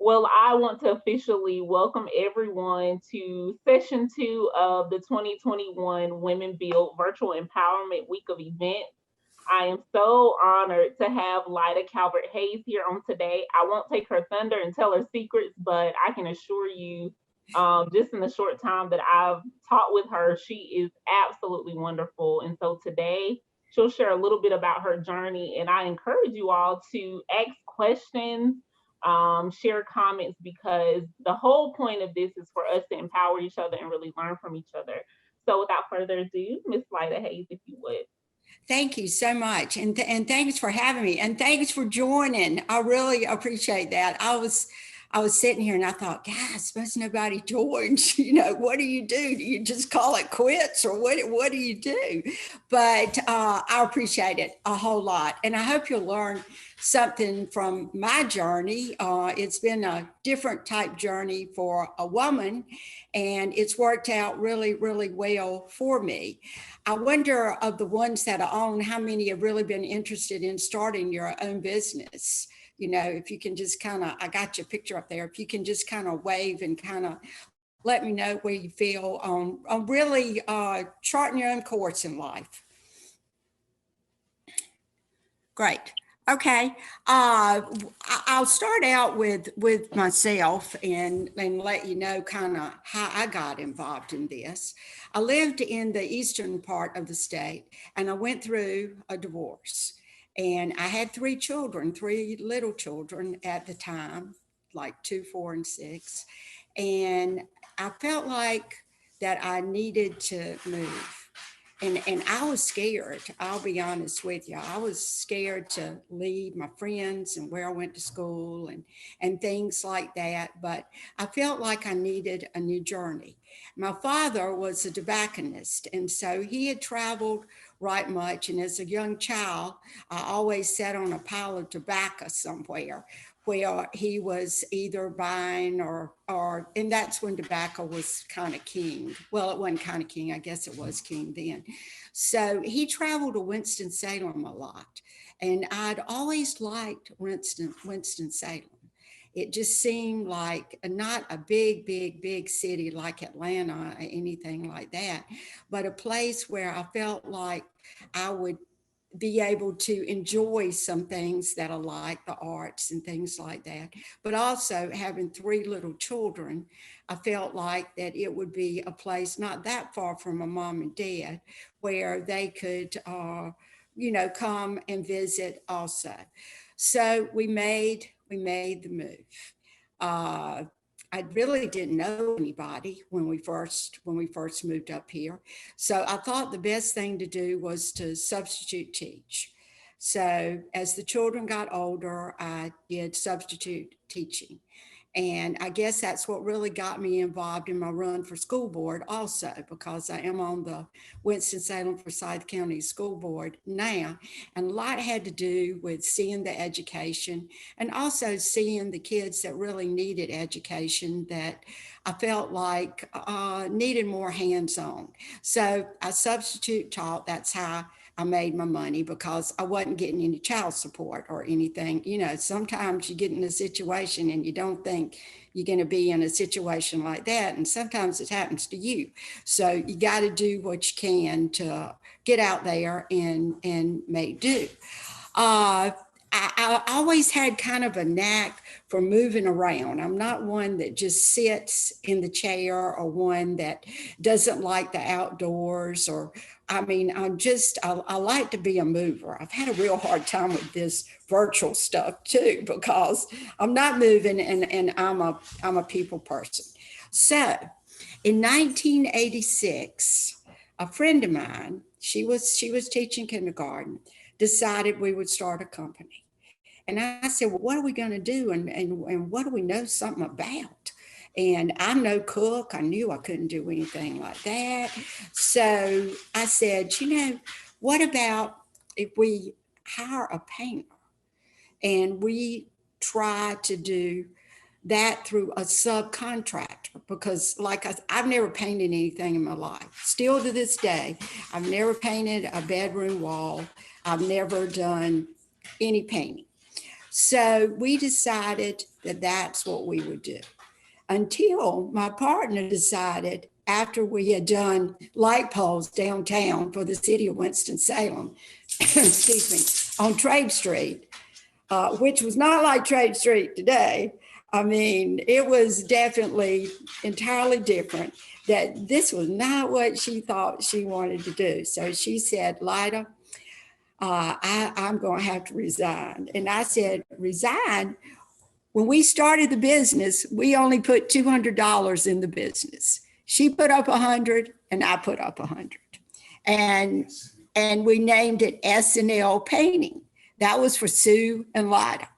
Well, I want to officially welcome everyone to session two of the 2021 Women Build Virtual Empowerment Week of events. I am so honored to have Lida Calvert-Hayes here on today. I won't take her thunder and tell her secrets, but I can assure you, just in the short time that I've taught with her, she is absolutely wonderful. And so today, she'll share a little bit about her journey. And I encourage you all to ask questions, share comments, because the whole point of this is for us to empower each other and really learn from each other. So without further ado, Miss Lida Hayes, if you would. Thank you so much. And thanks for having me. And thanks for joining. I really appreciate that. I was sitting here and I thought, God, suppose nobody joins. What do? Do you just call it quits, or what do you do? But I appreciate it a whole lot. And I hope you'll learn something from my journey. It's been a different type journey for a woman, and it's worked out really, really well for me. I wonder, of the ones that I own, how many have really been interested in starting your own business? If you can just kind of, I got your picture up there, if you can just kind of wave and kind of let me know where you feel on really charting your own course in life. Great. Okay. I'll start out with myself and let you know kind of how I got involved in this. I lived in the eastern part of the state, and I went through a divorce. And I had three little children at the time, like 2, 4, and 6. And I felt like that I needed to move. And I was scared. I'll be honest with you. I was scared to leave my friends and where I went to school and things like that. But I felt like I needed a new journey. My father was a tobacconist, and so he had traveled right much. And as a young child, I always sat on a pile of tobacco somewhere where he was either buying or and that's when tobacco was kind of king. Well, it wasn't kind of king, I guess it was king then. So he traveled to Winston-Salem a lot. And I'd always liked Winston-Salem. It just seemed like not a big, big, big city like Atlanta or anything like that, but a place where I felt like I would be able to enjoy some things that I like, the arts and things like that. But also having 3 little children, I felt like that it would be a place not that far from my mom and dad where they could, come and visit also. So we made the move. Uh, I really didn't know anybody when we first moved up here. So I thought the best thing to do was to substitute teach. So as the children got older, I did substitute teaching. And I guess that's what really got me involved in my run for school board also, because I am on the Winston-Salem Forsyth County School Board now. And a lot had to do with seeing the education and also seeing the kids that really needed education that I felt like needed more hands-on. So I substitute taught. That's how I made my money, because I wasn't getting any child support or anything. Sometimes you get in a situation and you don't think you're going to be in a situation like that. And sometimes it happens to you. So you got to do what you can to get out there and make do. I always had kind of a knack for moving around. I'm not one that just sits in the chair, or one that doesn't like the outdoors, or I like to be a mover. I've had a real hard time with this virtual stuff too, because I'm not moving, and I'm a people person. So in 1986, a friend of mine, she was teaching kindergarten, decided we would start a company. And I said, well, what are we going to do? And what do we know something about? And I'm no cook. I knew I couldn't do anything like that. So I said, what about if we hire a painter and we try to do that through a subcontractor? Because I've never painted anything in my life. Still to this day, I've never painted a bedroom wall. I've never done any painting. So we decided that that's what we would do, until my partner decided, after we had done light poles downtown for the city of Winston-Salem, excuse me, on Trade Street, which was not like Trade Street today. I mean, it was definitely entirely different, that this was not what she thought she wanted to do. So she said, Lida, I'm going to have to resign. And I said, resign? When we started the business, we only put $200 in the business. She put up 100 and I put up 100. And we named it S&L Painting. That was for Sue and Lida.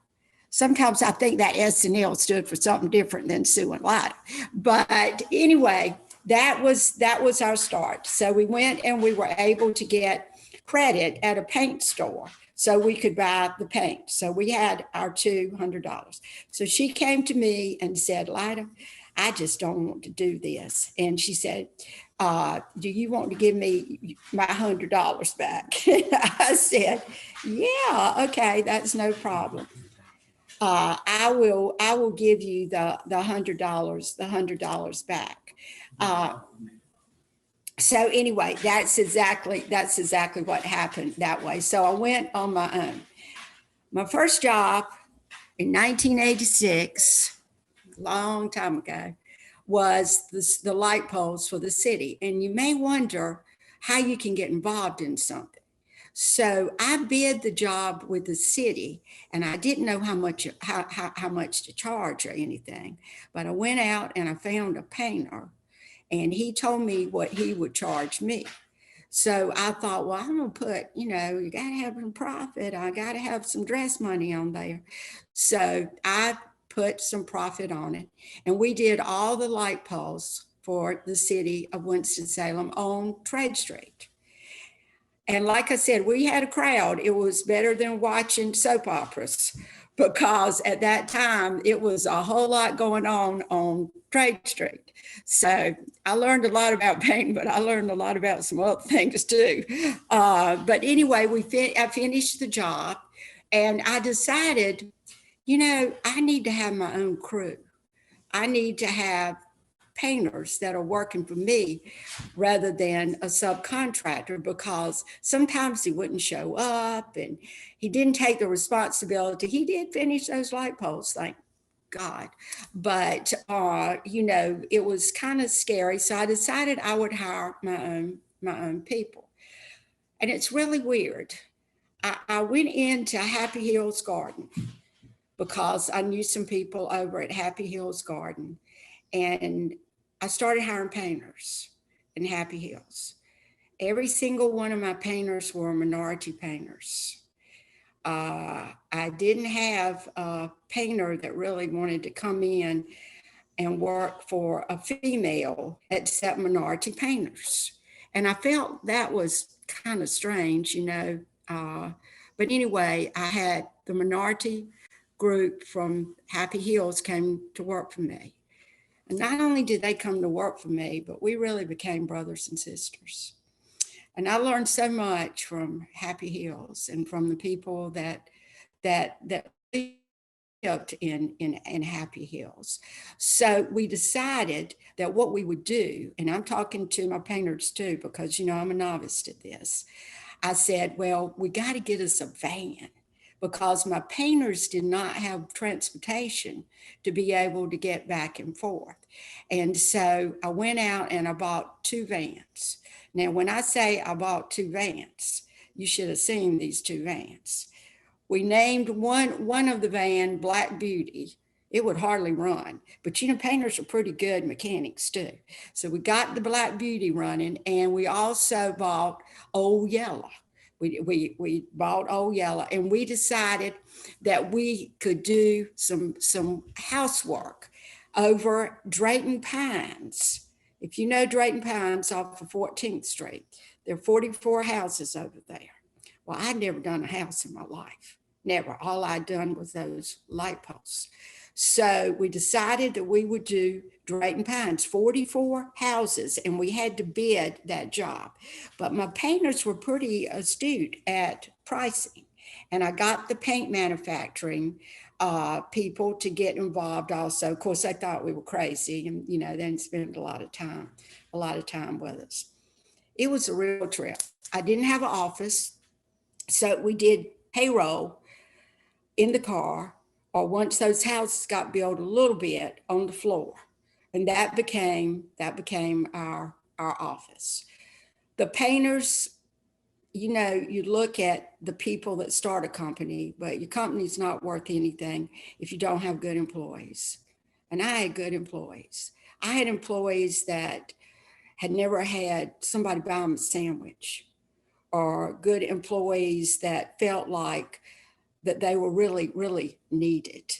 Sometimes I think that S&L stood for something different than Sue and Lida. But anyway, that was our start. So we went and we were able to get credit at a paint store so we could buy the paint. So we had our $200. So she came to me and said, Lida, I just don't want to do this. And she said, do you want to give me my $100 back? I said, yeah, okay, that's no problem. I will give you the $100 back. So anyway, that's exactly what happened that way. So I went on my own. My first job in 1986, long time ago, was the light poles for the city. And you may wonder how you can get involved in something. So I bid the job with the city, and I didn't know how much to charge or anything, but I went out and I found a painter, and he told me what he would charge me. So I thought, well, I'm gonna put, you gotta have some profit. I gotta have some dress money on there. So I put some profit on it, and we did all the light poles for the city of Winston-Salem on Trade Street. And like I said, we had a crowd. It was better than watching soap operas, because at that time it was a whole lot going on Trade Street. So I learned a lot about painting, but I learned a lot about some other things too. But anyway, I finished the job, and I decided, I need to have my own crew. I need to have painters that are working for me rather than a subcontractor, because sometimes he wouldn't show up and he didn't take the responsibility. He did finish those light poles, thank God. But, it was kind of scary. So I decided I would hire my own people. And it's really weird. I went into Happy Hills Garden because I knew some people over at Happy Hills Garden. And I started hiring painters in Happy Hills. Every single one of my painters were minority painters. I didn't have a painter that really wanted to come in and work for a female except minority painters. And I felt that was kind of strange, but anyway, I had the minority group from Happy Hills came to work for me. And not only did they come to work for me, but we really became brothers and sisters. And I learned so much from Happy Hills and from the people that lived in Happy Hills. So we decided that what we would do, and I'm talking to my painters too, because I'm a novice at this. I said, well, we got to get us a van, because my painters did not have transportation to be able to get back and forth. And so I went out and I bought 2 vans. Now, when I say I bought 2 vans, you should have seen these 2 vans. We named one of the van Black Beauty. It would hardly run, but painters are pretty good mechanics too. So we got the Black Beauty running, and we also bought Old Yellow. We bought Old Yellow, and we decided that we could do some housework over Drayton Pines. If you know Drayton Pines off of 14th Street, there are 44 houses over there. Well, I'd never done a house in my life, never. All I'd done was those light posts. So we decided that we would do Drayton Pines, 44 houses, and we had to bid that job. But my painters were pretty astute at pricing. And I got the paint manufacturing people to get involved also. Of course, they thought we were crazy, and they didn't spend a lot of time with us. It was a real trip. I didn't have an office, so we did payroll in the car, or once those houses got built a little bit on the floor, and that became our office. The painters, you look at the people that start a company, but your company's not worth anything if you don't have good employees. And I had good employees. I had employees that had never had somebody buy them a sandwich, or good employees that felt like that they were really, really needed.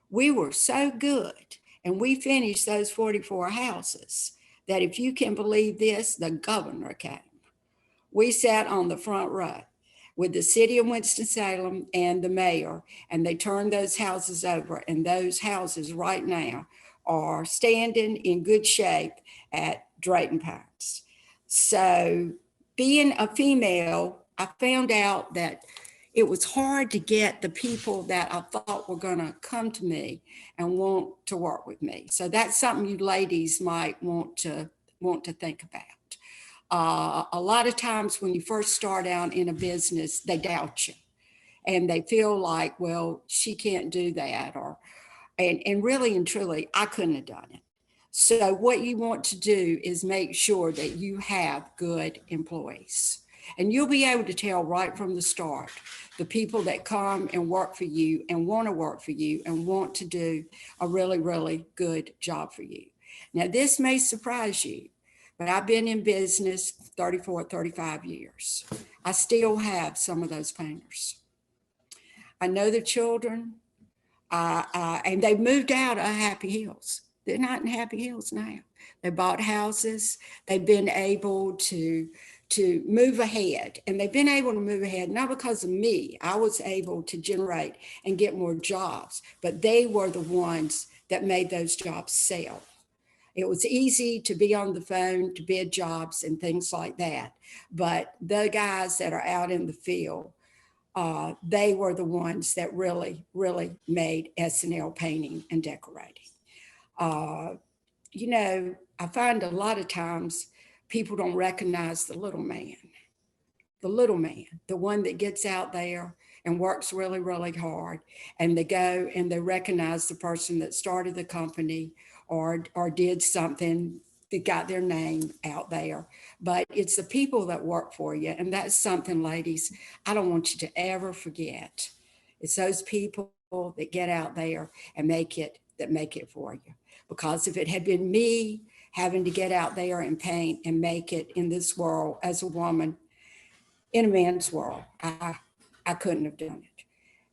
We were so good, and we finished those 44 houses that, if you can believe this, the governor came. We sat on the front row with the city of Winston-Salem and the mayor, and they turned those houses over, and those houses right now are standing in good shape at Drayton Pines. So being a female, I found out that it was hard to get the people that I thought were going to come to me and want to work with me. So that's something you ladies might want to think about. A lot of times when you first start out in a business, they doubt you, and they feel like, well, she can't do that, and really and truly, I couldn't have done it. So what you want to do is make sure that you have good employees, and you'll be able to tell right from the start the people that come and work for you and want to work for you and want to do a really, really good job for you. Now, this may surprise you, but I've been in business 34, 35 years. I still have some of those painters. I know the children, and they moved out of Happy Hills. They're not in Happy Hills now. They bought houses. They've been able to move ahead, and they've been able to move ahead not because of me. I was able to generate and get more jobs, but they were the ones that made those jobs sell. It was easy to be on the phone to bid jobs and things like that. But the guys that are out in the field, they were the ones that really, really made S&L Painting and Decorating. I find a lot of times people don't recognize the little man, the one that gets out there and works really, really hard. And they go and they recognize the person that started the company or did something that got their name out there. But it's the people that work for you. And that's something, ladies, I don't want you to ever forget. It's those people that get out there and make it for you. Because if it had been me having to get out there and paint and make it in this world as a woman in a man's world, I couldn't have done it.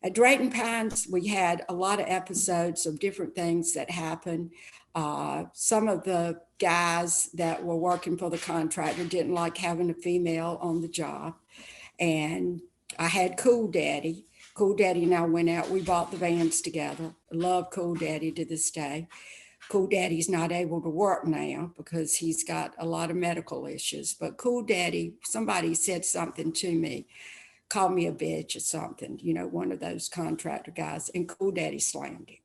At Drayton Pines, we had a lot of episodes of different things that happened. Some of the guys that were working for the contractor didn't like having a female on the job. And I had Cool Daddy. Cool Daddy and I went out, we bought the vans together. I love Cool Daddy to this day. Cool Daddy's not able to work now because he's got a lot of medical issues. But Cool Daddy, somebody said something to me, called me a bitch or something, one of those contractor guys, and Cool Daddy slammed him.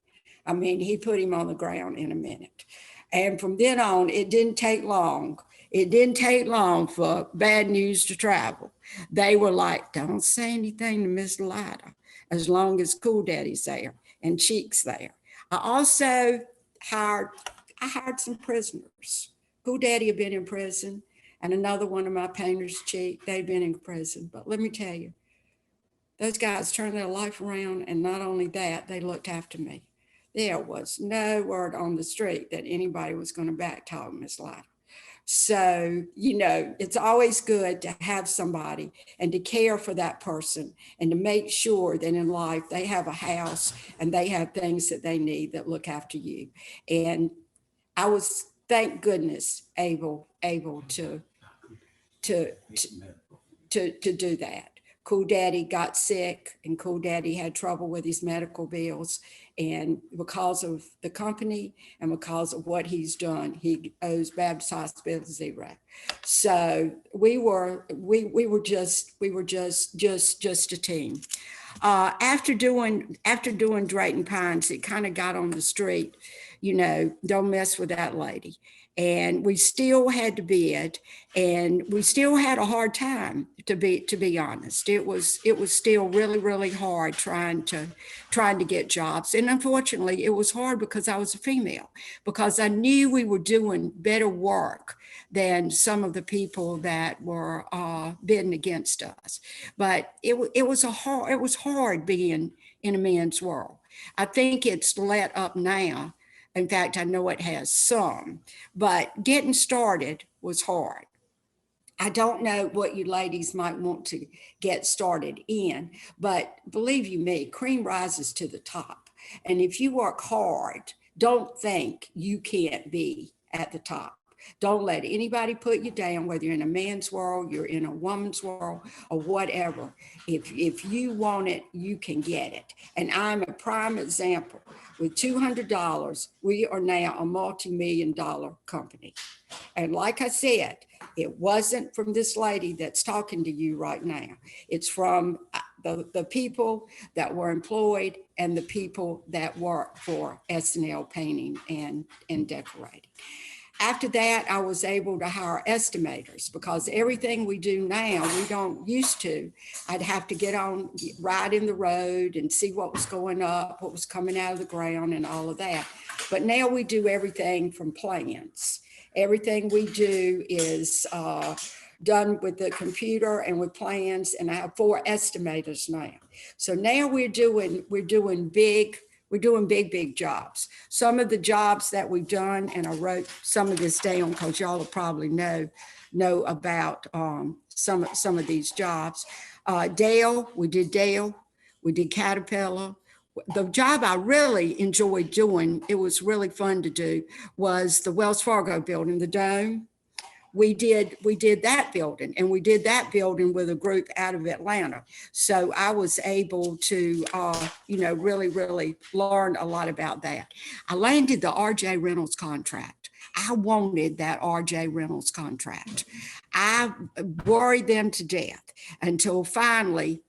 I mean, he put him on the ground in a minute. And from then on, it didn't take long. It didn't take long for bad news to travel. They were like, don't say anything to Miss Lida as long as Cool Daddy's there and Cheek's there. I also hired some prisoners. Cool Daddy had been in prison, and another one of my painters, Cheek, they'd been in prison. But let me tell you, those guys turned their life around, and not only that, they looked after me. There was no word on the street that anybody was going to backtalk Miss Lida. So, it's always good to have somebody and to care for that person and to make sure that in life they have a house and they have things that they need that look after you. And I was, thank goodness, able to do that. Cool Daddy got sick, and Cool Daddy had trouble with his medical bills. And because of the company and because of what he's done, he owes Baptist Hospital $0. So we were just a team. After doing Drayton Pines, it kind of got on the street, don't mess with that lady. And we still had to bid, and we still had a hard time, to be honest. It was still really, really hard trying to get jobs. And unfortunately, it was hard because I was a female, because I knew we were doing better work than some of the people that were bidding against us. But it was hard being in a man's world. I think it's let up now. In fact, I know it has some, but getting started was hard. I don't know what you ladies might want to get started in, but believe you me, cream rises to the top. And if you work hard, don't think you can't be at the top. Don't let anybody put you down, whether you're in a man's world, you're in a woman's world, or whatever. If you want it, you can get it. And I'm a prime example. With $200, we are now a multi-million-dollar company. And like I said, it wasn't from this lady that's talking to you right now. It's from the people that were employed and the people that work for S&L Painting and Decorating. After that, I was able to hire estimators, because everything we do now, we don't used to. I'd have to ride in the road and see what was going up, what was coming out of the ground, and all of that. But now we do everything from plans. Everything we do is done with the computer and with plans, and I have 4 estimators now. So now we're doing big jobs. Some of the jobs that we've done, and I wrote some of this down because y'all will probably know about some of these jobs. Dale, we did Caterpillar. The job I really enjoyed doing, it was really fun to do, was the Wells Fargo building, the Dome. We did that building, and we did that building with a group out of Atlanta. So I was able to, really, really learn a lot about that. I landed the Rj Reynolds contract. I wanted that Rj Reynolds contract. I worried them to death until finally,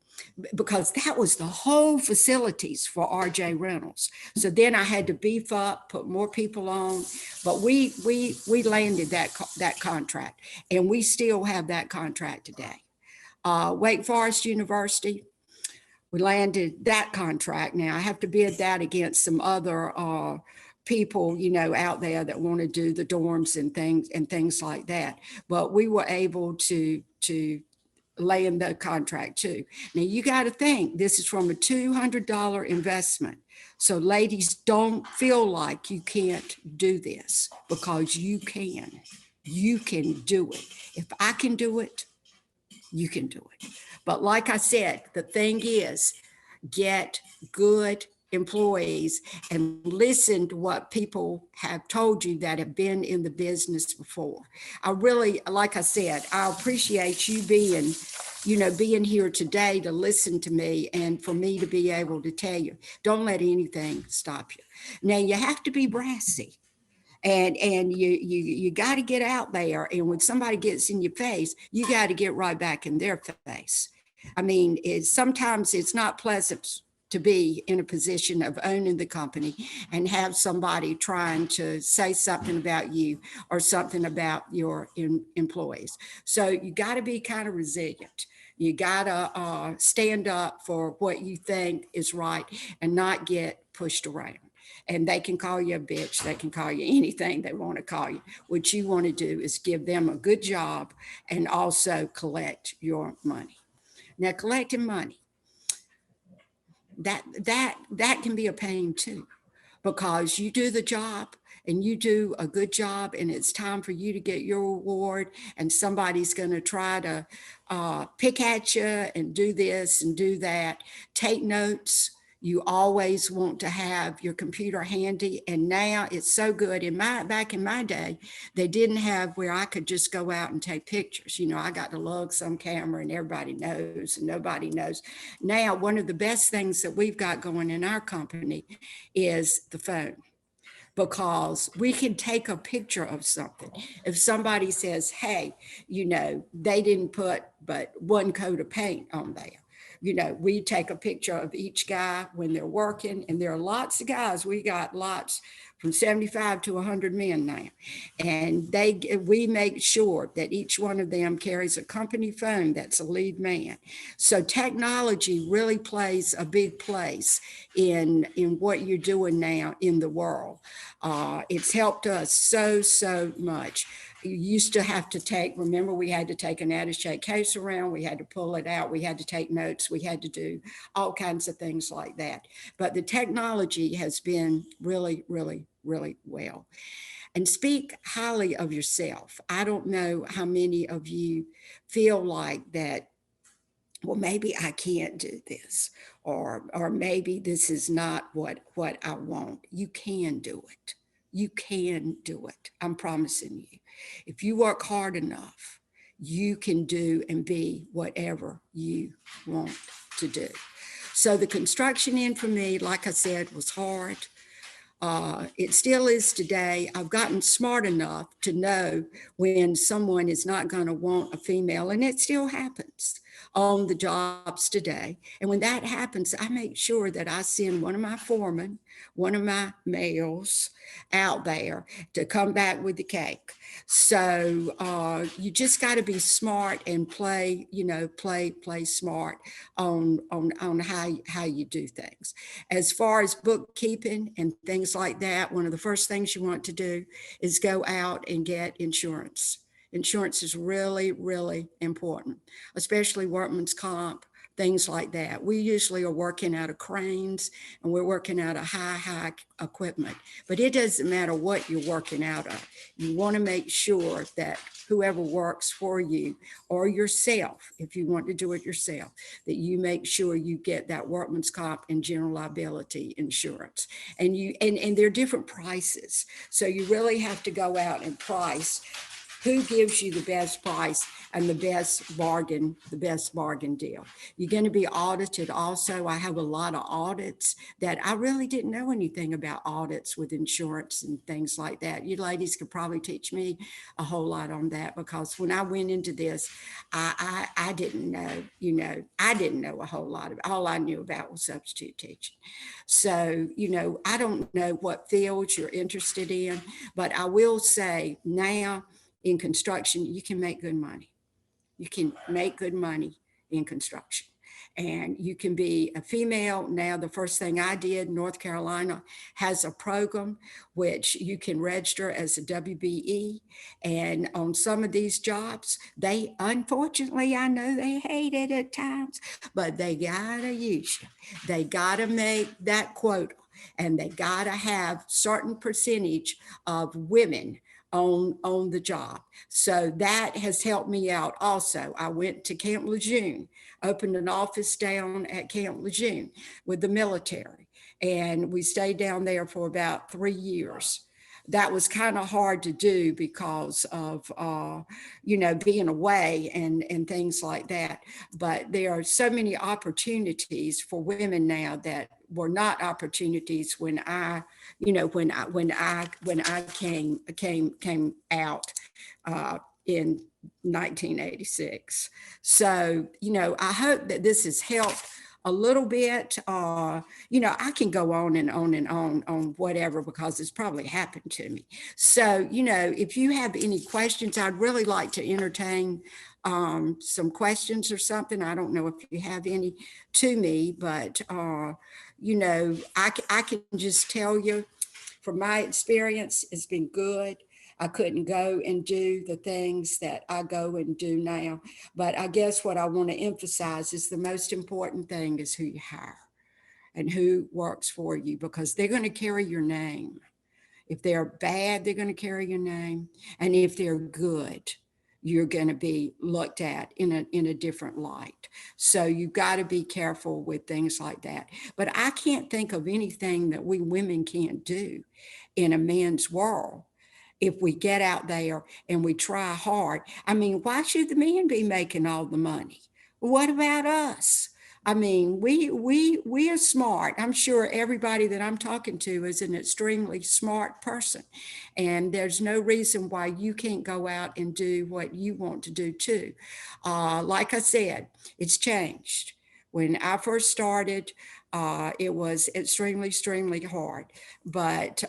because that was the whole facilities for Rj Reynolds. So then I had to beef up, put more people on, but we landed that contract, and we still have that contract today. Wake Forest University, we landed that contract. Now I have to bid that against some other people, out there that want to do the dorms and things like that. But we were able to land the contract too. Now you got to think, this is from a $200 investment. So ladies, don't feel like you can't do this, because you can do it. If I can do it, you can do it. But like I said, the thing is, get good employees and listen to what people have told you that have been in the business before. I really, like I said, I appreciate you being here today to listen to me, and for me to be able to tell you, don't let anything stop you. Now you have to be brassy. And you got to get out there, and when somebody gets in your face, you got to get right back in their face. I mean, sometimes it's not pleasant to be in a position of owning the company and have somebody trying to say something about you or something about your employees. So you got to be kind of resilient. You got to stand up for what you think is right and not get pushed around. And they can call you a bitch. They can call you anything they want to call you. What you want to do is give them a good job and also collect your money. Now, collecting money, that can be a pain too, because you do the job and you do a good job, and it's time for you to get your reward, and somebody's going to try to pick at you and do this and do that. Take notes. You always want to have your computer handy, and now it's so good. Back in my day, they didn't have where I could just go out and take pictures. I got to lug some camera, and everybody knows, and nobody knows. Now, one of the best things that we've got going in our company is the phone, because we can take a picture of something. If somebody says, hey, they didn't put but one coat of paint on there, we take a picture of each guy when they're working, and there are lots of guys. We got lots from 75 to 100 men now. And we make sure that each one of them carries a company phone that's a lead man. So technology really plays a big place in what you're doing now in the world. It's helped us so much. You used to have to remember, we had to take an attaché case around, we had to pull it out, we had to take notes, we had to do all kinds of things like that. But the technology has been really well. And speak highly of yourself. I don't know how many of you feel like that, well, maybe I can't do this, or maybe this is not what I want. You can do it. You can do it. I'm promising you. If you work hard enough, you can do and be whatever you want to do. So the construction end for me, like I said, was hard. It still is today. I've gotten smart enough to know when someone is not going to want a female, and it still happens on the jobs today. And when that happens, I make sure that I send one of my foremen, one of my males out there to come back with the cake. So you just got to be smart and play smart on how you do things. As far as bookkeeping and things like that, one of the first things you want to do is go out and get insurance. Insurance is really important, especially workman's comp, things like that. We usually are working out of cranes, and we're working out of high equipment, but it doesn't matter what you're working out of. You want to make sure that whoever works for you, or yourself, if you want to do it yourself, that you make sure you get that workman's comp and general liability insurance. And there are different prices. So you really have to go out and price who gives you the best price and the best bargain deal. You're going to be audited also. I have a lot of audits that I really didn't know anything about audits with insurance and things like that. You ladies could probably teach me a whole lot on that, because when I went into this, I didn't know, I didn't know a whole lot of it. All I knew about was substitute teaching. So, I don't know what fields you're interested in, but I will say now, in construction, you can make good money. You can make good money in construction. And you can be a female. Now, the first thing I did, North Carolina has a program which you can register as a WBE. And on some of these jobs, unfortunately, I know they hate it at times, but they gotta use you. They gotta make that quota, and they gotta have certain percentage of women on the job. So that has helped me out also. I went to Camp Lejeune, opened an office down at Camp Lejeune with the military, and we stayed down there for about 3 years. That was kind of hard to do because of, being away and things like that. But there are so many opportunities for women now that were not opportunities when I came out in 1986. So, I hope that this has helped a little bit. I can go on and on whatever, because it's probably happened to me. So, if you have any questions, I'd really like to entertain some questions or something. I don't know if you have any to me, but, I can just tell you from my experience, it's been good. I couldn't go and do the things that I go and do now. But I guess what I want to emphasize is the most important thing is who you hire and who works for you, because they're going to carry your name. If they're bad, they're going to carry your name. And if they're good, you're going to be looked at in a different light. So you've got to be careful with things like that. But I can't think of anything that we women can't do in a man's world if we get out there and we try hard. I mean, why should the men be making all the money? What about us? I mean, we are smart. I'm sure everybody that I'm talking to is an extremely smart person. And there's no reason why you can't go out and do what you want to do too. Like I said, it's changed. When I first started, it was extremely hard, but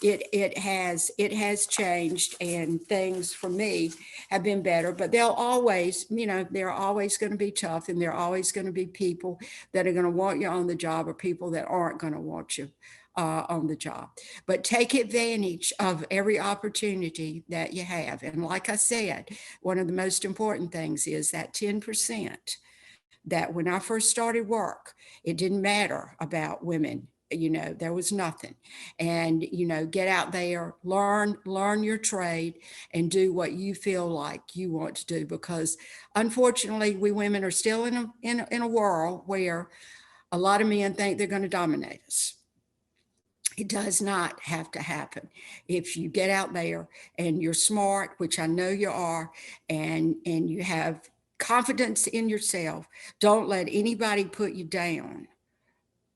it has changed, and things for me have been better. But they'll always, they're always going to be tough, and there are always going to be people that are going to want you on the job, or people that aren't going to want you on the job. But take advantage of every opportunity that you have. And like I said, one of the most important things is that 10%, that when I first started work, it didn't matter about women. There was nothing. And, get out there, learn your trade, and do what you feel like you want to do. Because unfortunately, we women are still in a world where a lot of men think they're going to dominate us. It does not have to happen. If you get out there and you're smart, which I know you are, and you have confidence in yourself, don't let anybody put you down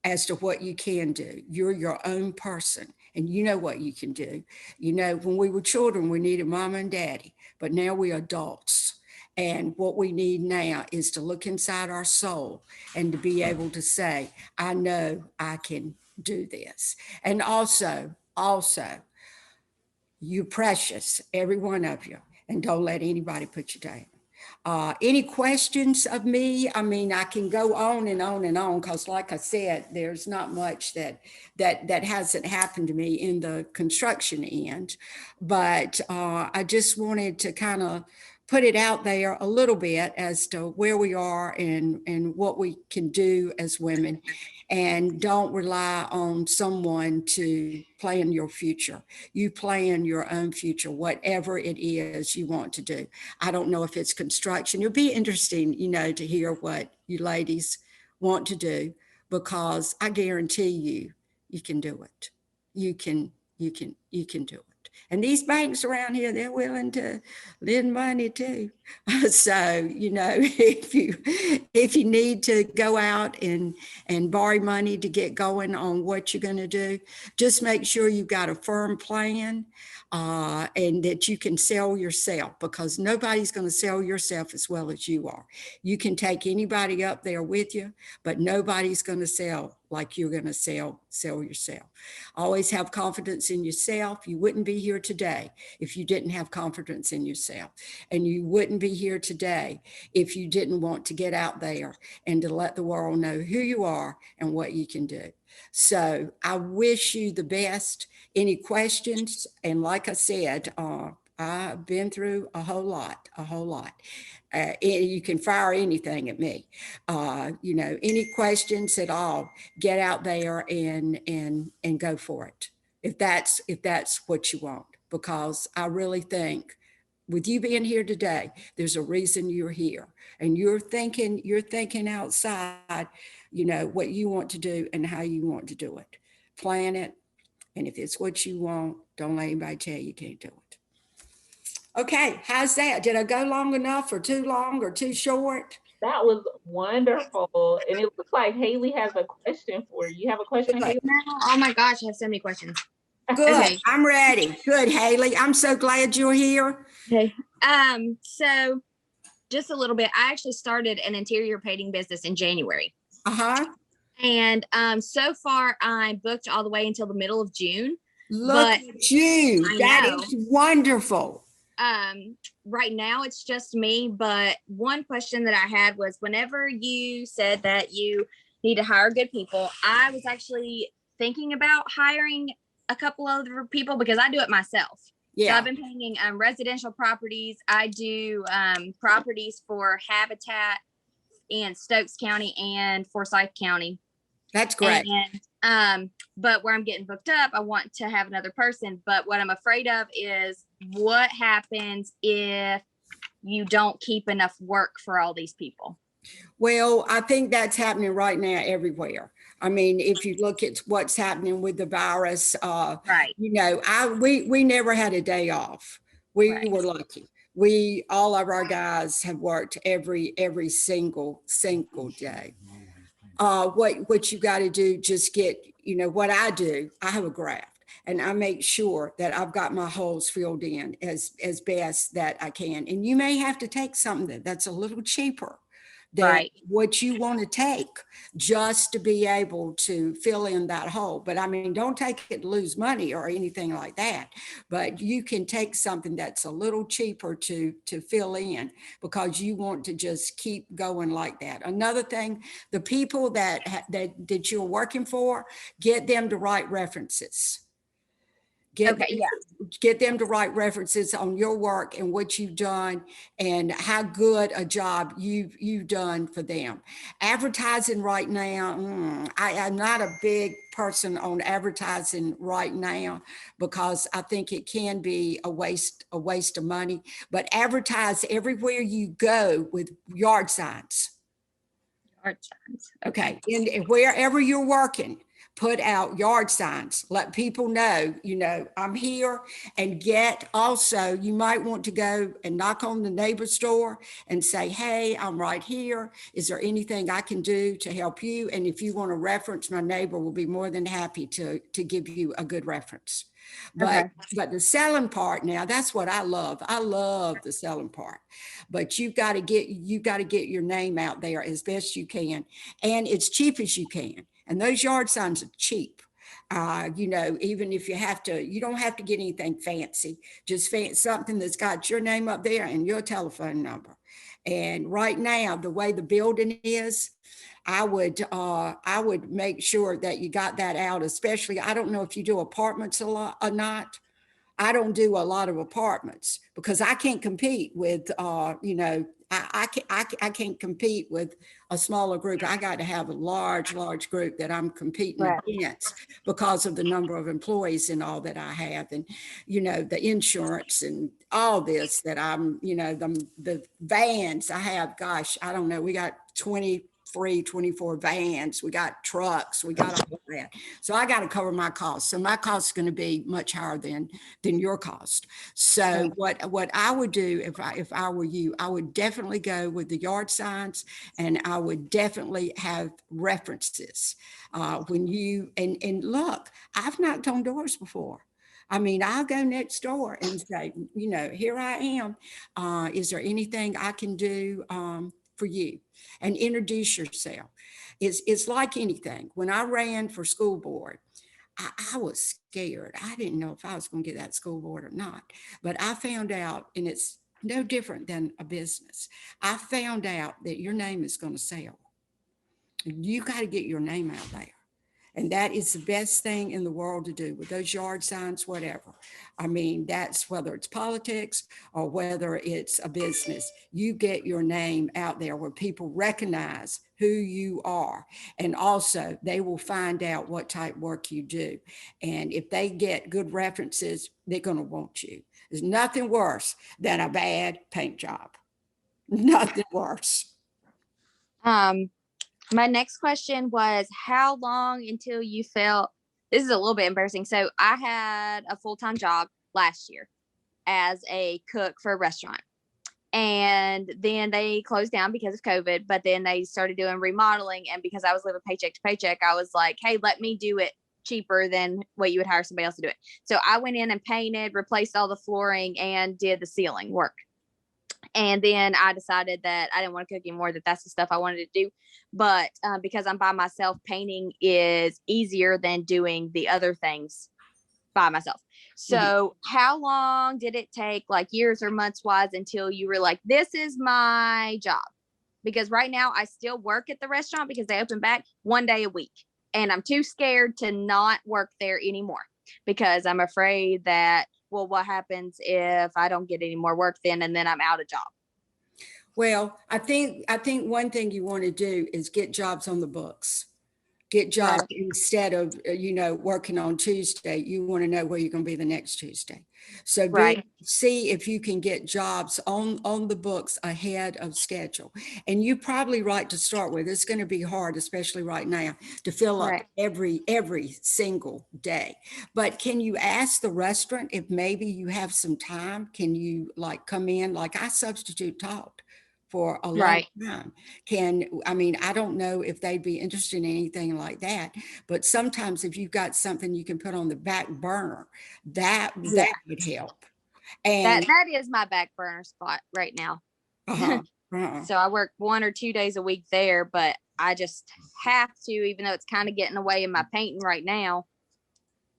as to what you can do. You're your own person, and you know what you can do. When we were children, we needed mama and daddy, but now we're adults. And what we need now is to look inside our soul and to be able to say, I know I can do this. And also, you're precious, every one of you, and don't let anybody put you down. Any questions of me? I mean, I can go on and on and on, because like I said, there's not much that hasn't happened to me in the construction end. But I just wanted to kind of put it out there a little bit as to where we are and what we can do as women. And don't rely on someone to plan your future. You plan your own future, whatever it is you want to do. I don't know if it's construction. It'll be interesting, to hear what you ladies want to do, because I guarantee you can do it. You can do it. And these banks around here, they're willing to lend money too. So, if you need to go out and borrow money to get going on what you're going to do, just make sure you've got a firm plan, and that you can sell yourself, because nobody's going to sell yourself as well as you are. You can take anybody up there with you, but nobody's going to sell like you're going to sell yourself. Always have confidence in yourself. You wouldn't be here today if you didn't have confidence in yourself. And you wouldn't be here today if you didn't want to get out there and to let the world know who you are and what you can do. So I wish you the best. Any questions? And like I said, I've been through a whole lot. You can fire anything at me. Any questions at all, get out there and go for it. If that's what you want, because I really think with you being here today, there's a reason you're here, and you're thinking outside, what you want to do and how you want to do it. Plan it. And if it's what you want, don't let anybody tell you can't do it. Okay, how's that? Did I go long enough, or too long, or too short? That was wonderful. And it looks like Haley has a question for you. You have a question, Good. Haley? No, oh my gosh, I have so many questions. Good. Okay. I'm ready. Good, Haley. I'm so glad you're here. Okay. So just a little bit. I actually started an interior painting business in January. Uh-huh. And so far I'm booked all the way until the middle of June. Look at you. That is wonderful. Right now it's just me, but one question that I had was, whenever you said that you need to hire good people, I was actually thinking about hiring a couple other people, because I do it myself. Yeah. So I've been painting residential properties. I do properties for Habitat in Stokes County and Forsyth County. That's great. And but where I'm getting booked up, I want to have another person. But what I'm afraid of is what happens if you don't keep enough work for all these people. Well, I think that's happening right now everywhere. I mean, if you look at what's happening with the virus, Right. We never had a day off. We Right. were lucky. All of our guys have worked every single day. What you got to do, just get, what I do, I have a graph, and I make sure that I've got my holes filled in as best that I can. And you may have to take something that's a little cheaper, than what you want to take just to be able to fill in that hole. But I mean, don't take it to lose money or anything like that. But you can take something that's a little cheaper to fill in because you want to just keep going like that. Another thing, the people that you're working for, get them to write references. Get them to write references on your work and what you've done and how good a job you've done for them. Advertising right now, I'm not a big person on advertising right now because I think it can be a waste of money. But advertise everywhere you go with yard signs. Yard signs. Okay, and wherever you're working, put out yard signs, let people know, I'm here. And get also, you might want to go and knock on the neighbor's door and say, hey, I'm right here. Is there anything I can do to help you? And if you want a reference, my neighbor will be more than happy to give you a good reference. But the selling part now, that's what I love. I love the selling part. But you got to get your name out there as best you can, and as cheap as you can. And those yard signs are cheap. Even if you don't have to get anything fancy, just something that's got your name up there and your telephone number. And right now, the way the building is, I would make sure that you got that out, especially, I don't know if you do apartments a lot or not. I don't do a lot of apartments because I can't compete with, I can't compete with a smaller group. I got to have a large group that I'm competing against because of the number of employees and all that I have, and, the insurance and all this that I'm, the vans I have, gosh, I don't know. We got 24 vans, we got trucks, we got all that. So I got to cover my costs. So my cost is going to be much higher than your cost. So what I would do if I were you, I would definitely go with the yard signs, and I would definitely have references. When you, and look, I've knocked on doors before. I mean, I'll go next door and say, here I am. Is there anything I can do for you? And introduce yourself. It's like anything. When I ran for school board, I was scared. I didn't know if I was going to get that school board or not. But I found out, and it's no different than a business. I found out that your name is going to sell. You got to get your name out there. And that is the best thing in the world to do with those yard signs, whatever. I mean, that's whether it's politics or whether it's a business. You get your name out there where people recognize who you are. And also they will find out what type of work you do. And if they get good references, they're going to want you. There's nothing worse than a bad paint job. Nothing worse. My next question was, how long until you felt, this is a little bit embarrassing. So I had a full-time job last year as a cook for a restaurant. And then they closed down because of COVID, but then they started doing remodeling. And because I was living paycheck to paycheck, I was like, hey, let me do it cheaper than what you would hire somebody else to do it. So I went in and painted, replaced all the flooring, and did the ceiling work. And then I decided that I didn't want to cook anymore, that's the stuff I wanted to do. But because I'm by myself, painting is easier than doing the other things by myself. So how long did it take, like years or months wise, until you were like, this is my job? Because right now I still work at the restaurant because they open back one day a week. And I'm too scared to not work there anymore because I'm afraid that, well, what happens if I don't get any more work then, and then I'm out of job? Well, I think one thing you want to do is get jobs on the books. Get jobs instead of, working on Tuesday. You want to know where you're going to be the next Tuesday. So see if you can get jobs on the books ahead of schedule. And you probably right to start with. It's going to be hard, especially right now, to fill up every single day. But can you ask the restaurant if maybe you have some time? Can you come in? I substitute taught for a long time. I don't know if they'd be interested in anything like that, but sometimes if you've got something you can put on the back burner, that would help. And that is my back burner spot right now. So I work 1 or 2 days a week there, but I just have to, even though it's kind of getting away in my painting right now,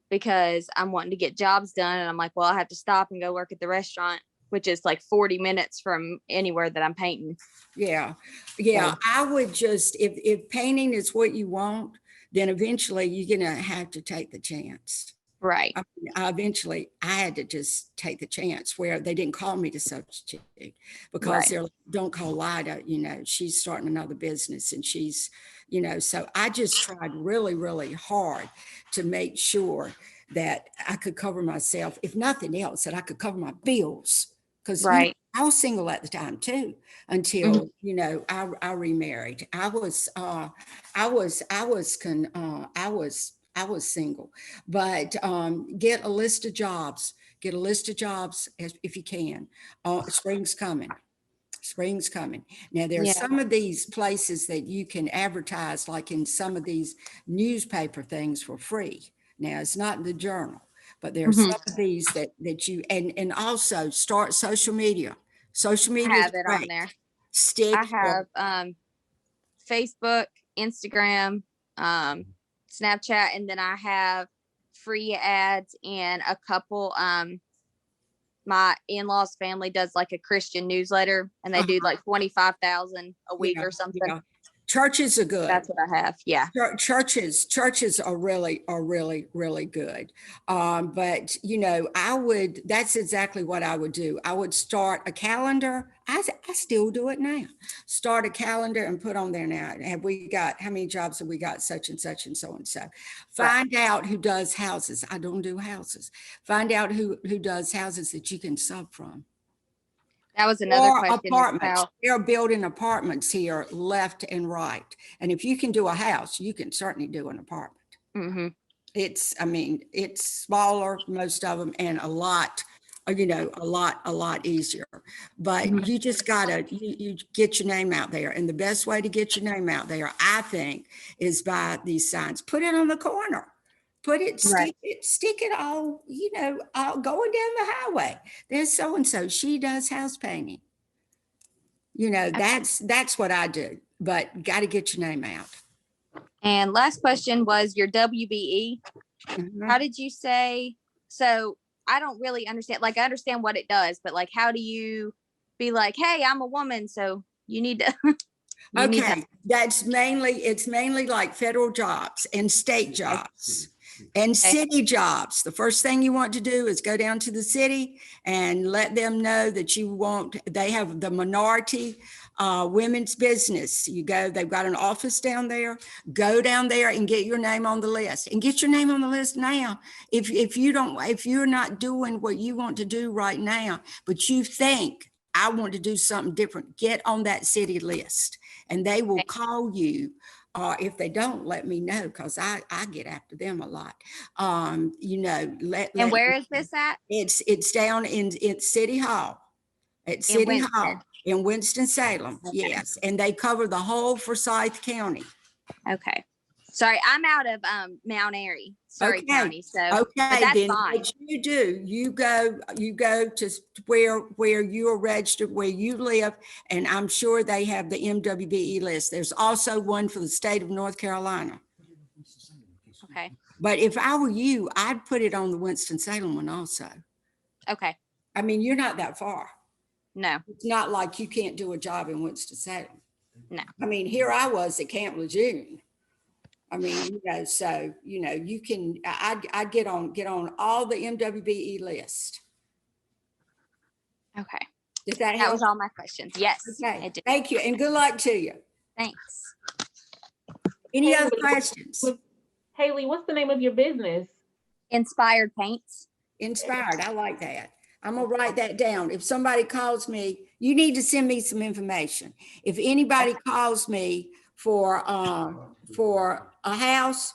because I'm wanting to get jobs done. And I'm like, well, I have to stop and go work at the restaurant, which is like 40 minutes from anywhere that I'm painting. Yeah. So, I would just, if painting is what you want, then eventually you're going to have to take the chance. right. Eventually I had to just take the chance where they didn't call me to substitute because Right. they're like, don't call Lida, she's starting another business and she's, so I just tried really, really hard to make sure that I could cover myself, if nothing else, that I could cover my bills. Because Right. I was single at the time too, until I remarried. I was single, but get a list of jobs. Get a list of jobs if you can. Spring's coming. Spring's coming. Now there's Yeah. some of these places that you can advertise, like in some of these newspaper things for free. Now it's not in the journal, but there's some of these that you and also start social media. Social media is Have it great. on there. Stick. I have Facebook, Instagram, Snapchat, and then I have free ads and a couple. My in-laws family does like a Christian newsletter, and they do like 25,000 a week or something. Yeah. Churches are good. That's what I have. Yeah. Churches are really, really good. But that's exactly what I would do. I would start a calendar. I still do it now. Start a calendar and put on there now. How many jobs have we got? Such and such and so and so. Find out who does houses. I don't do houses. Find out who does houses that you can sub from. That was another Or question. apartments. They're building apartments here left and right. And if you can do a house, you can certainly do an apartment. Mm-hmm. It's smaller, most of them, and a lot easier. But you just gotta, you get your name out there. And the best way to get your name out there, I think, is by these signs. Put it on the corner. Stick it all, going down the highway. There's so-and-so, she does house painting. That's what I do, but got to get your name out. And last question was your WBE. Mhm. How did you say? So I don't really understand. Like, I understand what it does, but like, how do you be like, hey, I'm a woman, so you need to. Okay, it's mainly like federal jobs and state jobs and city jobs. The first thing you want to do is go down to the city and let them know that they have the minority women's business. They've got an office down there. Go down there and get your name on the list, and get your name on the list now. If you're not doing what you want to do right now, but you think, I want to do something different, get on that city list, and they will call you. If they don't, let me know, because I get after them a lot. And where is this at? It's down in City Hall. At City Hall in Winston-Salem. Okay. Yes, and they cover the whole Forsyth County. Okay. Sorry, I'm out of Mount Airy, Surrey County. So that's fine. What you do, you go to where you are registered, where you live, and I'm sure they have the MWBE list. There's also one for the state of North Carolina. Okay. But if I were you, I'd put it on the Winston-Salem one also. Okay. I mean, you're not that far. No. It's not like you can't do a job in Winston-Salem. No. I mean, here I was at Camp Lejeune. I mean, so, you can, I'd get on all the MWBE list. Okay. Did that help? That was all my questions. Yes. Okay. Thank you. And good luck to you. Thanks. Any other questions? Haley, what's the name of your business? Inspired Paints. Inspired. I like that. I'm going to write that down. If somebody calls me, you need to send me some information. If anybody calls me for a house,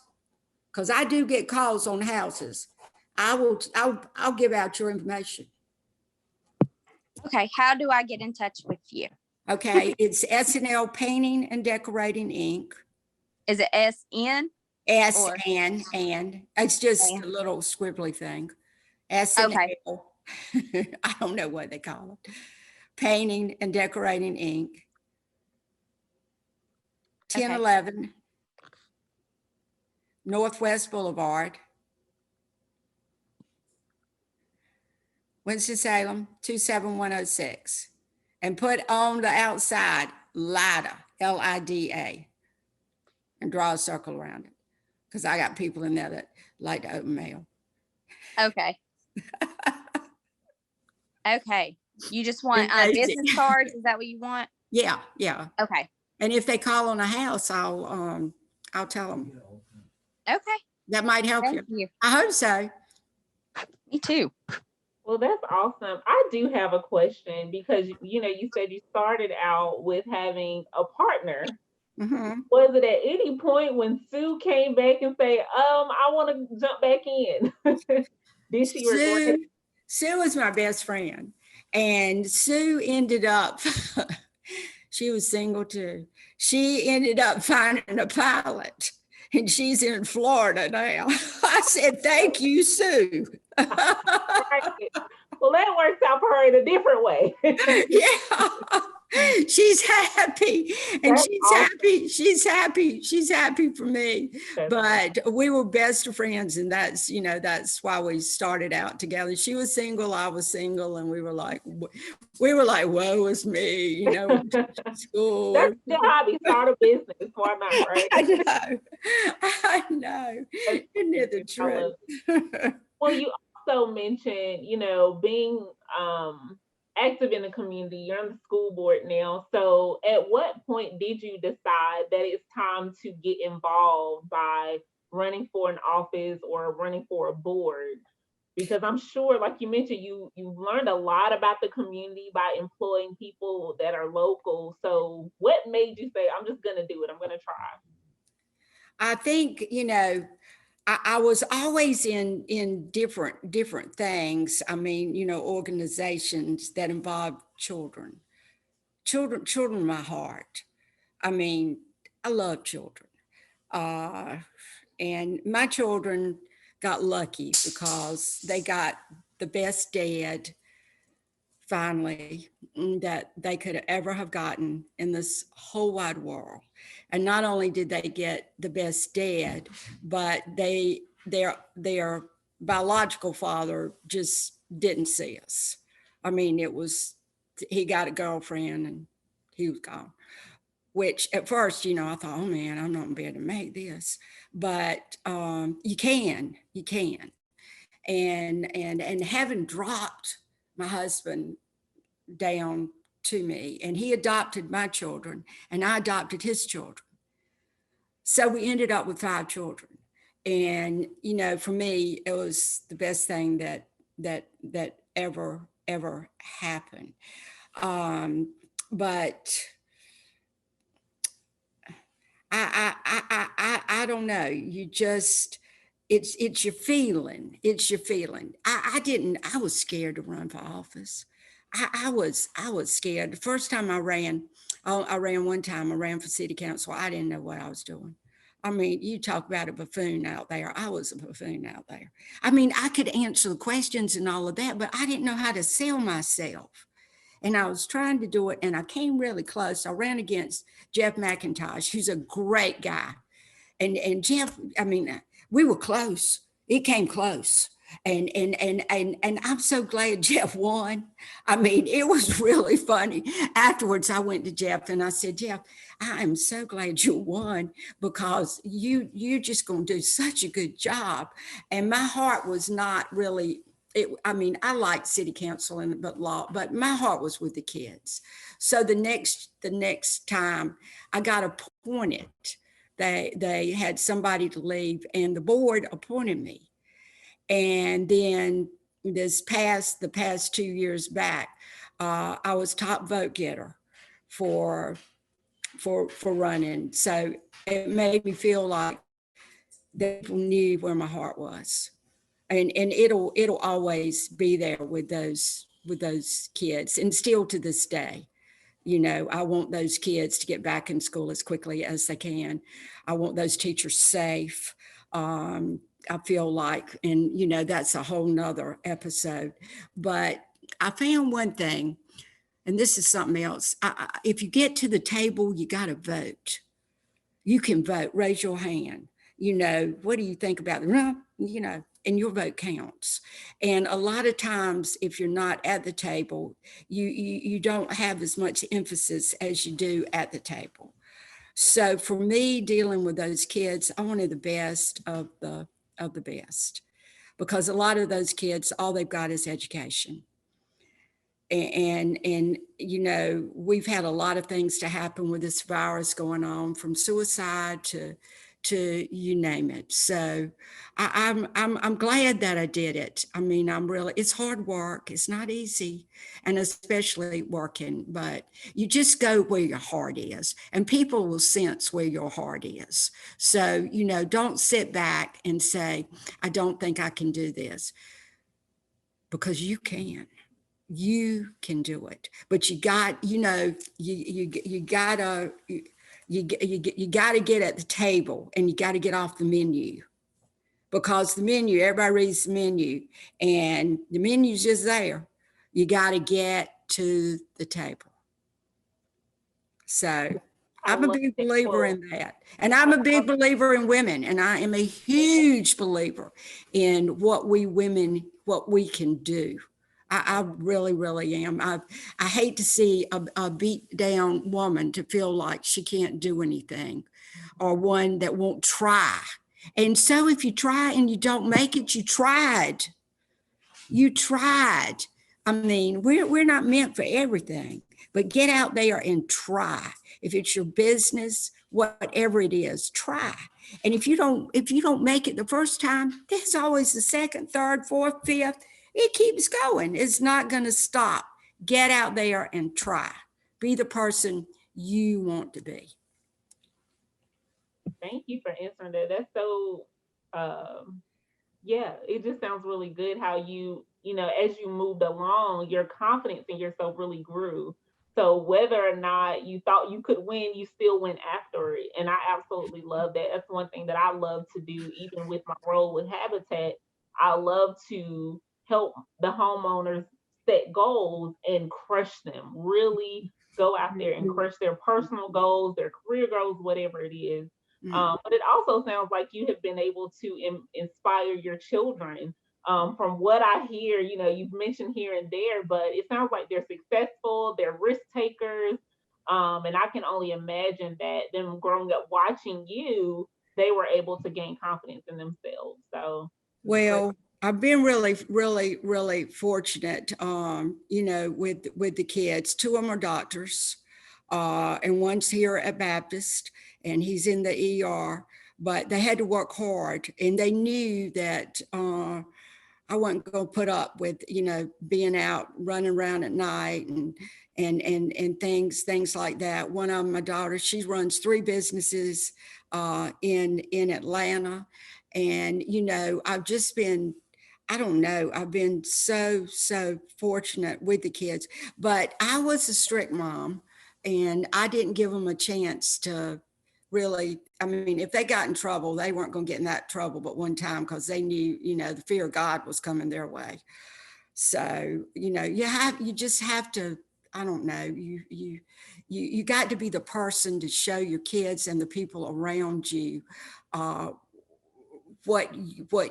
because I do get calls on houses, I'll give out your information. Okay. How do I get in touch with you? Okay. It's S&L Painting and Decorating, Inc. Is it SN? and it's just a little squibbly thing. S&L. Okay. I don't know what they call it. Painting and Decorating, Inc. 1011 Northwest Boulevard, Winston-Salem, 27106. And put on the outside, Lida, L-I-D-A, and draw a circle around it. Because I got people in there that like to open mail. Okay. Okay. You just want business cards? Is that what you want? Yeah, yeah. Okay. And if they call on a house, I'll tell them. Okay. That might help Thank you. I hope so. Me too. Well, that's awesome. I do have a question because you said you started out with having a partner. Mm-hmm. Was it at any point when Sue came back and say, I want to jump back in? Did she regret it? Sue was my best friend, and Sue ended up, she was single too. She ended up finding a pilot, and she's in Florida now. I said, thank you, Sue. Right. Well, that works out for her in a different way. Yeah. She's happy, and That's awesome. she's happy for me. But we were best friends, and that's why we started out together. She was single, I was single, and we were like woe is me, school. That's still hobby, start a business. Why not, right? I know. Isn't it the truth? Well, you also mentioned, being active in the community. You're on the school board now. So at what point did you decide that it's time to get involved by running for an office or running for a board? Because I'm sure, like you mentioned, you learned a lot about the community by employing people that are local. So what made you say, I'm just going to do it? I'm going to try. I think, I was always in different things. I mean, organizations that involve children, my heart. I mean, I love children. And my children got lucky because they got the best dad finally that they could ever have gotten in this whole wide world. And not only did they get the best dad, but their biological father just didn't see us. I mean, he got a girlfriend and he was gone. Which at first, I thought, oh man, I'm not gonna be able to make this. But you can. And having dropped my husband down to me, and he adopted my children and I adopted his children. So we ended up with 5 children. And, for me, it was the best thing that ever happened. But I don't know. You just, it's your feeling. It's your feeling. I was scared to run for office. I was scared. The first time I ran one time, I ran for city council. I didn't know what I was doing. I mean, you talk about a buffoon out there. I was a buffoon out there. I mean, I could answer the questions and all of that, but I didn't know how to sell myself. And I was trying to do it, and I came really close. I ran against Jeff McIntosh, who's a great guy. And Jeff, I mean, we were close. It came close. And I'm so glad Jeff won. I mean, it was really funny. Afterwards, I went to Jeff and I said, Jeff, I am so glad you won because you're just going to do such a good job. And my heart was not really, I liked city council but my heart was with the kids. So the next time I got appointed, they had somebody to leave and the board appointed me. And then the past 2 years back, I was top vote getter for running. So it made me feel like people knew where my heart was, and it'll always be there with those kids, and still to this day. I want those kids to get back in school as quickly as they can. I want those teachers safe. I feel like, and that's a whole nother episode, but I found one thing, and this is something else. If you get to the table, you got to vote. you can vote, raise your hand. You know, what do you think about it? You know, and your vote counts. And a lot of times, if you're not at the table, you don't have as much emphasis as you do at the table. So for me, dealing with those kids, I wanted the best of the best, because a lot of those kids, all they've got is education. And you know, we've had a lot of things to happen with this virus going on, from suicide to you name it. So I'm glad that I did it. I mean, it's hard work. It's not easy, and especially working, but you just go where your heart is, and people will sense where your heart is. So, you know, don't sit back and say, I don't think I can do this, because you can. You can do it, but you got, you know, you gotta get at the table, and you got to get off the menu, because the menu, everybody reads the menu, and the menu's just there. You got to get to the table. So I'm a big believer in that. And I'm a big believer in women. And I am a huge believer in what we can do. I really, really am. I hate to see a beat down woman to feel like she can't do anything, or one that won't try. And so if you try and you don't make it, you tried. You tried. I mean, we're not meant for everything, but get out there and try. If it's your business, whatever it is, try. And if you don't make it the first time, there's always the second, third, fourth, fifth. It keeps going. It's not going to stop. Get out there and try. Be the person you want to be. Thank you for answering that. That's so, yeah, it just sounds really good how you know, as you moved along, your confidence in yourself really grew. So whether or not you thought you could win, you still went after it. And I absolutely love that. That's one thing that I love to do, even with my role with Habitat. I love to help the homeowners set goals and crush them, really go out there and crush their personal goals, their career goals, whatever it is. But it also sounds like you have been able to inspire your children. From what I hear, you know, you've mentioned here and there, but it sounds like they're successful, they're risk takers. And I can only imagine that them growing up watching you, they were able to gain confidence in themselves. So, well, I've been really, really, really fortunate, you know, with the kids. Two of them are doctors, and one's here at Baptist, and he's in the ER. But they had to work hard, and they knew that I wasn't going to put up with, you know, being out running around at night and things like that. One of them, my daughter, she runs 3 businesses in Atlanta, and you know, I've just been, I don't know, I've been so fortunate with the kids. But I was a strict mom, and I didn't give them a chance to really, I mean, if they got in trouble, they weren't going to get in that trouble but one time, because they knew, you know, the fear of God was coming their way. So, you know, you just have to, I don't know, you got to be the person to show your kids and the people around you what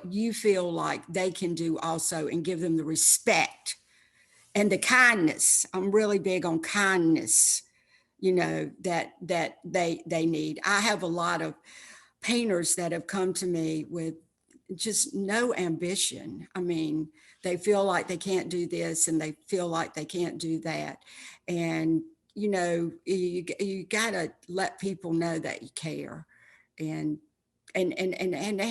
you feel like they can do also, and give them the respect and the kindness. I'm really big on kindness, you know, that they need. I have a lot of painters that have come to me with just no ambition. I mean, they feel like they can't do this, and they feel like they can't do that. And, you know, you gotta let people know that you care, and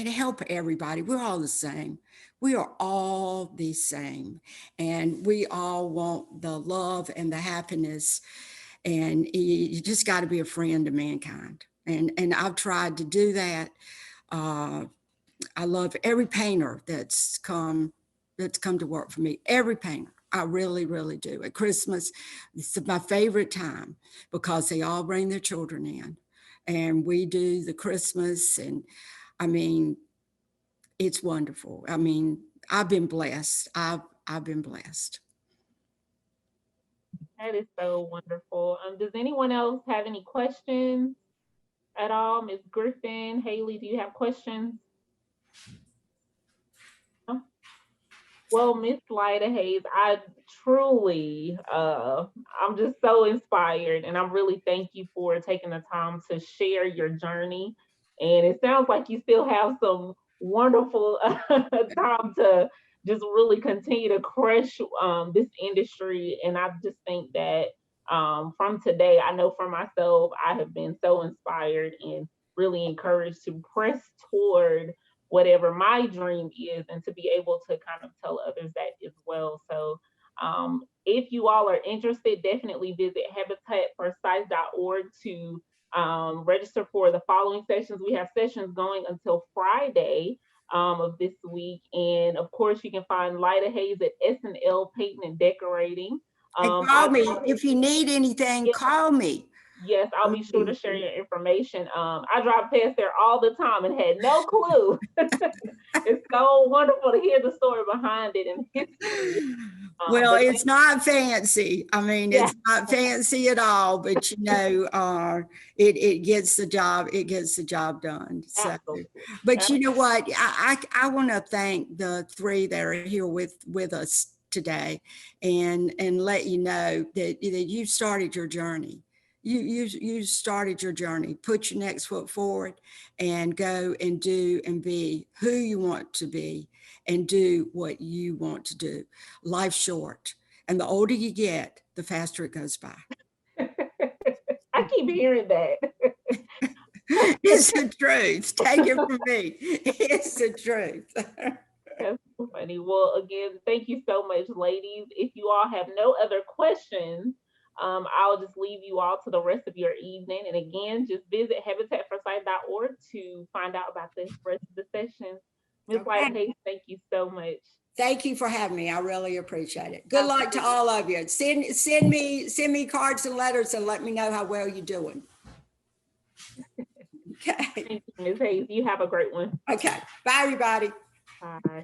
help everybody. We're all the same. We are all the same. And we all want the love and the happiness. And you just got to be a friend to mankind. And I've tried to do that. I love every painter that's come to work for me. Every painter. I really, really do. At Christmas, it's my favorite time, because they all bring their children in, and we do the Christmas. And I mean, it's wonderful. I mean, I've been blessed. I've been blessed. that is so wonderful. Does anyone else have any questions? at all? Ms. Griffin, Haley, do you have questions? No? Well, Miss Lida Hayes, I truly, I'm just so inspired, and I'm really thank you for taking the time to share your journey. And it sounds like you still have some wonderful time to just really continue to crush this industry. And I just think that from today, I know for myself, I have been so inspired and really encouraged to press toward whatever my dream is and to be able to kind of tell others that as well. So if you all are interested, definitely visit habitatforsight.org to register for the following sessions. We have sessions going until Friday of this week. And of course, you can find Lida Hayes at S&L Painting and Decorating. And call me if you need anything. Call me. Yes, I'll be sure to share your information. I drive past there all the time and had no clue. It's so wonderful to hear the story behind it and history. Well, it's not fancy. I mean, Yeah. it's not fancy at all, but you know, it gets the job. It gets the job done. So, Absolutely. but you know what? I want to thank the three that are here with us today, and let you know that you started your journey. You started your journey. Put your next foot forward and go and do and be who you want to be and do what you want to do. Life's short, and the older you get, the faster it goes by. I keep hearing that. It's the truth. Take it from me. It's the truth. That's so funny. Well, again, thank you so much, ladies. If you all have no other questions, I'll just leave you all to the rest of your evening. And again, just visit habitatforsight.org to find out about the rest of the session. Ms. Lida Hayes, thank you so much. Thank you for having me. I really appreciate it. Good luck to all of you. Send me cards and letters and let me know how well you're doing. Okay. Thank you, Ms. Hayes. You have a great one. Okay. Bye, everybody. Bye.